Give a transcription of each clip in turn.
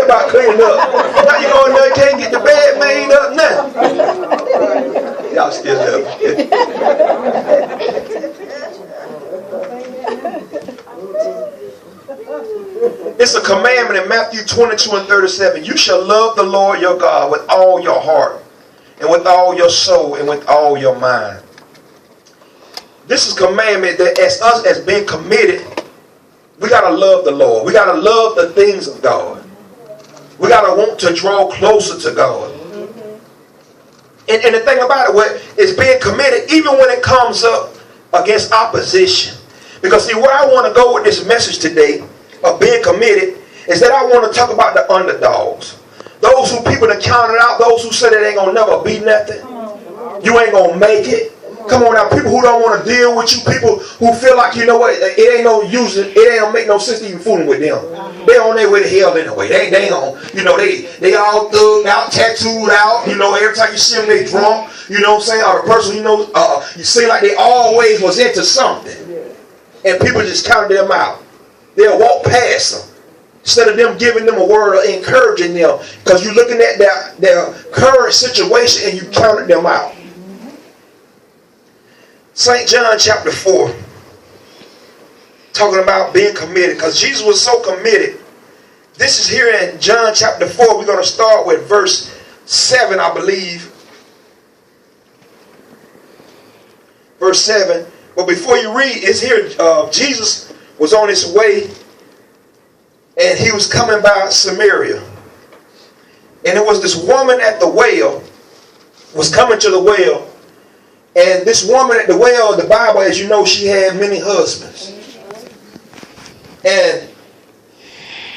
about cleaning up. Now you go in there, can't get the bed made up, nothing. Y'all still love It's a commandment in Matthew 22:37. You shall love the Lord your God with all your heart, and with all your soul, and with all your mind. This is a commandment that as us as being committed, we got to love the Lord. We got to love the things of God. We got to want to draw closer to God. And the thing about it is being committed even when it comes up against opposition. Because see, where I want to go with this message today of being committed is that I want to talk about the underdogs. Those who people that counted out, those who said it ain't going to never be nothing. You ain't going to make it. Come on now, people who don't want to deal with you, people who feel like, you know what, it ain't no use, it ain't gonna make no sense to even fooling with them. They on their way to hell anyway. They on, you know, they all thugged out, tattooed out, you know, every time you see them they drunk, you know what I'm saying, or the person, you know, you see like they always was into something. And people just counted them out. They'll walk past them. Instead of them giving them a word or encouraging them, because you're looking at their current situation and you counted them out. St. John chapter 4, talking about being committed, because Jesus was so committed. This is here in John chapter 4. We're going to start with verse 7, I believe. Verse 7. But before you read, it's here, Jesus was on his way, and he was coming by Samaria. And it was this woman at the well, was coming to the well. And this woman at the well, the Bible, as you know, she had many husbands. And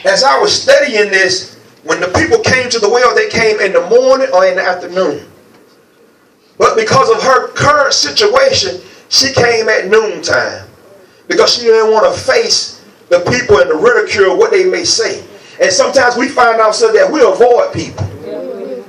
as I was studying this, when the people came to the well, they came in the morning or in the afternoon. But because of her current situation, she came at noontime. Because she didn't want to face the people and the ridicule of what they may say. And sometimes we find ourselves that we avoid people.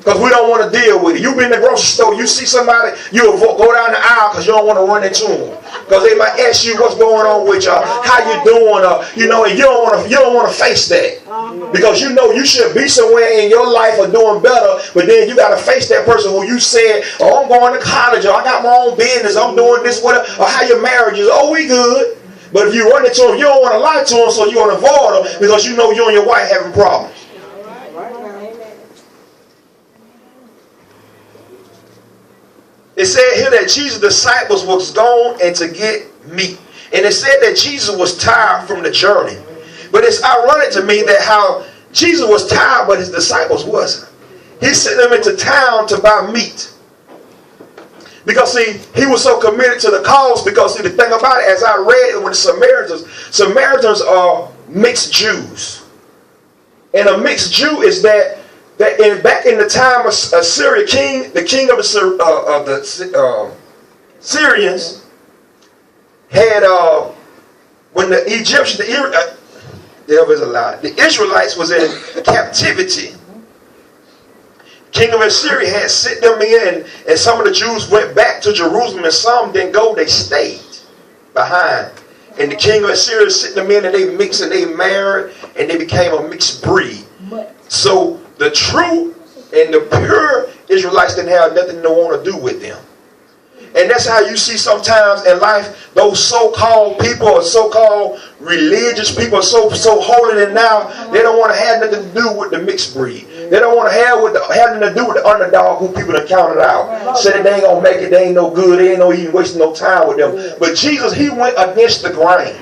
Because we don't want to deal with it. You be in the grocery store, you see somebody, you go down the aisle because you don't want to run into them. Because they might ask you what's going on with you, how you doing, you know, and you don't want to face that. Because you know you should be somewhere in your life or doing better, but then you got to face that person who you said, oh, I'm going to college, or I got my own business, I'm doing this, whatever, or how your marriage is, oh, we good. But if you run into them, you don't want to lie to them, so you want to avoid them because you know you and your wife having problems. It said here that Jesus' disciples was gone and to get meat. And it said that Jesus was tired from the journey. But it's ironic to me that how Jesus was tired, but his disciples wasn't. He sent them into town to buy meat. Because see, he was so committed to the cause. Because see, the thing about it, as I read it with the Samaritans are mixed Jews. And a mixed Jew is that back in the time of Assyria king, the king of the Syrians had when the Egyptians, the Israelites was in captivity. King of Assyria had sent them in, and some of the Jews went back to Jerusalem, and some didn't go, they stayed behind. And the king of Assyria sent them in, and they mixed and they married, and they became a mixed breed. So the true and the pure Israelites didn't have nothing to want to do with them. And that's how you see sometimes in life, those so-called people or so-called religious people are so holy, and now they don't want to have nothing to do with the mixed breed. They don't want to have nothing to do with the underdog who people have counted out. Said that they ain't going to make it, they ain't no good, they ain't no even wasting no time with them. But Jesus, he went against the grain.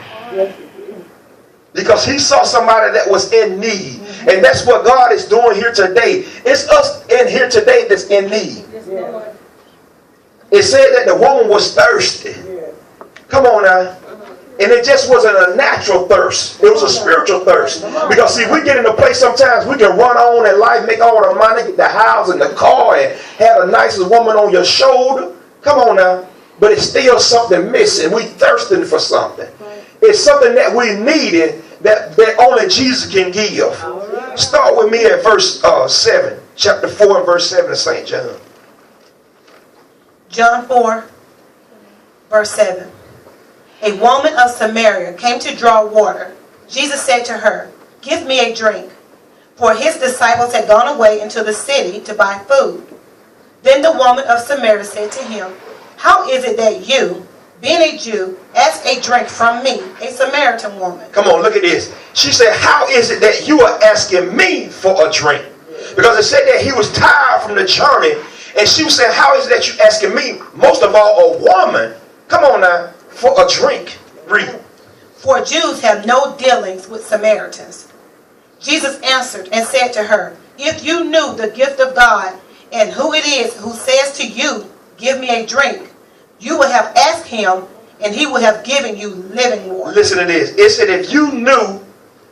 Because he saw somebody that was in need. And that's what God is doing here today. It's us in here today that's in need. It said that the woman was thirsty. Come on now. And it just wasn't a natural thirst. It was a spiritual thirst. Because see, we get in a place sometimes we can run on in life, make all the money, get the house and the car, and have the nicest woman on your shoulder. Come on now. But it's still something missing. We thirsting for something. It's something that we needed that only Jesus can give. Start with me at verse 7. Chapter 4 and verse 7 of St. John. John 4, verse 7. A woman of Samaria came to draw water. Jesus said to her, "Give me a drink." for his disciples had gone away into the city to buy food. Then the woman of Samaria said to him, how is it that you, being a Jew, ask a drink from me, a Samaritan woman? Come on, look at this. She said, how is it that you are asking me for a drink? Because it said that he was tired from the journey. And she was saying, how is it that you asking me, most of all a woman, come on now, for a drink? Read. For Jews have no dealings with Samaritans. Jesus answered and said to her, if you knew the gift of God and who it is who says to you, give me a drink, you would have asked him and he would have given you living water. Listen to this. It said if you knew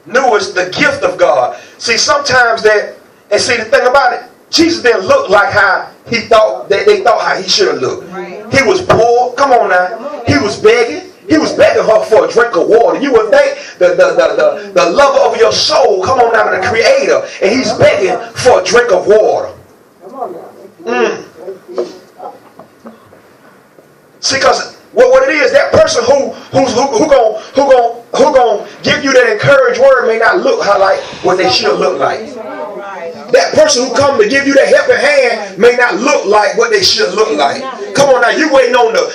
it's the gift of God. See, sometimes that, and see the thing about it, Jesus didn't look like how he thought that they thought how he should have looked. Right. He was poor. Come on now. He was begging. He was begging her for a drink of water. You would think the lover of your soul, come on now, the creator, and he's begging for a drink of water. Come on now. See, because what it is, that person who gonna give you that encouraged word may not look like what they should look like. That person who come to give you that helping hand may not look like what they should look like. Come on now, you waiting on the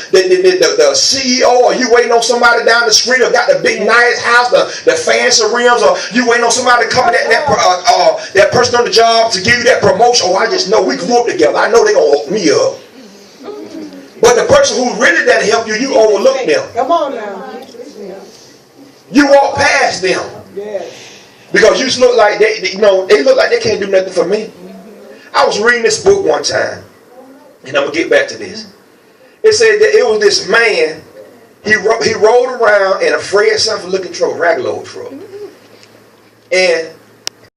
CEO, or you waiting on somebody down the street, or got the big nice house, the fancy rims, or you waiting on somebody to come that person on the job to give you that promotion. Oh, I just know we grew up together. I know they gonna hook me up. But the person who really that help you, you overlook them. Come on now. You walk past them. Because you look like they look like they can't do nothing for me. I was reading this book one time, and I'm gonna get back to this. It said that it was this man. He rode around in a Fred something looking truck, ragload truck, and